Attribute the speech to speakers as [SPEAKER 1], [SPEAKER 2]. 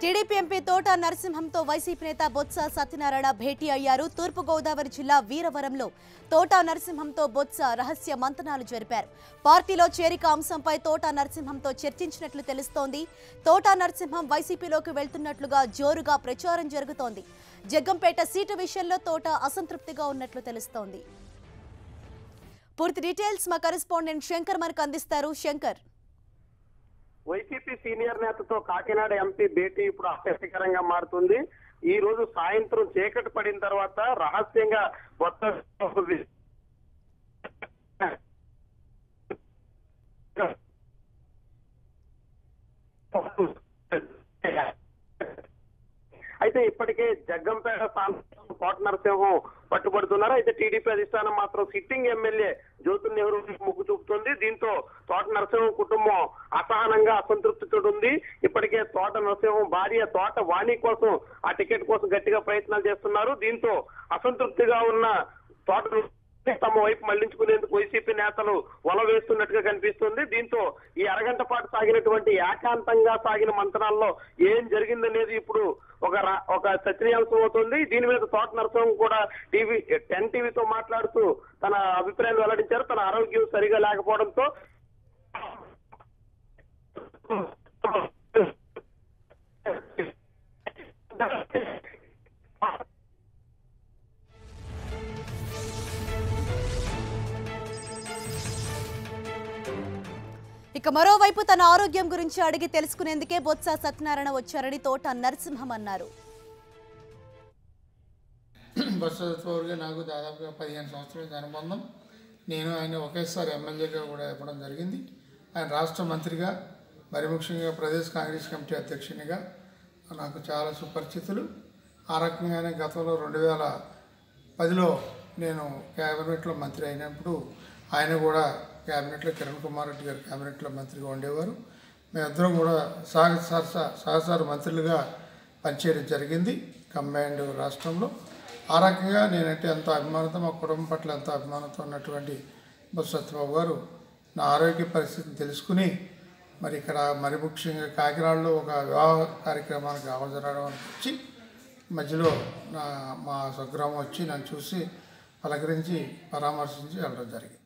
[SPEAKER 1] TDP MP తోట నరసింహంతో YCP నేత బొత్స సత్యనారాయణ భేటీ అయ్యారు. తూర్పు గోదావరి జిల్లా వీరవరంలో తోట నరసింహంతో బొత్స రహస్య మంతనాలు జరిపారు. పార్టీలో చేరిక అంశంపై తోట నరసింహంతో చర్చించినట్లు తెలుస్తోంది. తోట నరసింహం వైసీపీలోకి వెళ్తున్నట్లుగా జోరుగా ప్రచారం జరుగుతోంది. జగ్గంపేట సీటు విషయంలో తోట అసంతృప్తిగా ఉన్నట్లు తెలుస్తోంది. పూర్తి డీటెయిల్స్ మా కరెస్పాండెంట్ శంకర్ మనకు అందిస్తారు. శంకర్,
[SPEAKER 2] వైసీపీ సీనియర్ నేతతో కాకినాడ ఎంపీ భేటీ ఇప్పుడు ఆసక్తికరంగా మారుతుంది. ఈ రోజు సాయంత్రం చీకటి పడిన తర్వాత రహస్యంగా అయితే ఇప్పటికే జగ్గంపేట కోట నరసింహం పట్టుబడుతున్నారు. అయితే టీడీపీ అధిష్టానం మాత్రం సిట్టింగ్ ఎమ్మెల్యే జ్యోతి నెహ్రూ మొగ్గు చూపుతుంది. దీంతో తోట నరసింహం కుటుంబం అసహనంగా అసంతృప్తితో ఉంది. ఇప్పటికే తోట నరసింహం భార్య తోట వాణి కోసం ఆ టికెట్ కోసం గట్టిగా ప్రయత్నాలు చేస్తున్నారు. దీంతో అసంతృప్తిగా ఉన్న తోట తమ వైపు మళ్లించుకునేందుకు వైసీపీ నేతలు వల వేస్తున్నట్టుగా కనిపిస్తుంది. దీంతో ఈ అరగంట పాటు సాగినటువంటి ఏకాంతంగా సాగిన మంతనాల్లో ఏం జరిగిందనేది ఇప్పుడు ఒక చర్చనీయాంశం అవుతుంది. దీని మీద తోట నరసింహం కూడా టీవీతో మాట్లాడుతూ తన అభిప్రాయాలు వెల్లడించారు. తన ఆరోగ్యం సరిగా లేకపోవడంతో
[SPEAKER 1] ఇక మరోవైపు తన ఆరోగ్యం గురించి అడిగి తెలుసుకునేందుకే బొత్స సత్యనారాయణ వచ్చారని తోట నరసింహం అన్నారు.
[SPEAKER 3] బొత్స సత్యనారాయణ నాకు దాదాపుగా 15 సంవత్సరాల అనుబంధం. నేను ఆయన ఒకేసారి ఎమ్మెల్యేగా కూడా ఇవ్వడం జరిగింది. ఆయన రాష్ట్ర మంత్రిగా, మరి ముఖ్యంగా ప్రదేశ్ కాంగ్రెస్ కమిటీ అధ్యక్షునిగా నాకు చాలా సుపరిచితులు. ఆ రకంగానే గతంలో 2010లో నేను క్యాబినెట్లో మంత్రి అయినప్పుడు ఆయన కూడా క్యాబినెట్లో కిరణ్ కుమార్ రెడ్డి గారు క్యాబినెట్లో మంత్రిగా ఉండేవారు. మేమిద్దరం కూడా సహసార మంత్రులుగా పనిచేయడం జరిగింది కంబైన్డ్ రాష్ట్రంలో. ఆ రకంగా నేనంటే ఎంతో అభిమానంతో, మా కుటుంబం పట్ల ఎంతో అభిమానంతో ఉన్నటువంటి బొత్స సత్యబాబు గారు నా ఆరోగ్య పరిస్థితిని తెలుసుకుని మరి ఇక్కడ మరి ముఖ్యంగా కాకినాడలో ఒక వివాహ కార్యక్రమానికి హాజరవడానికి వచ్చి మధ్యలో మా స్వగ్రామం వచ్చి నన్ను చూసి పలకరించి పరామర్శించి వెళ్ళడం జరిగింది.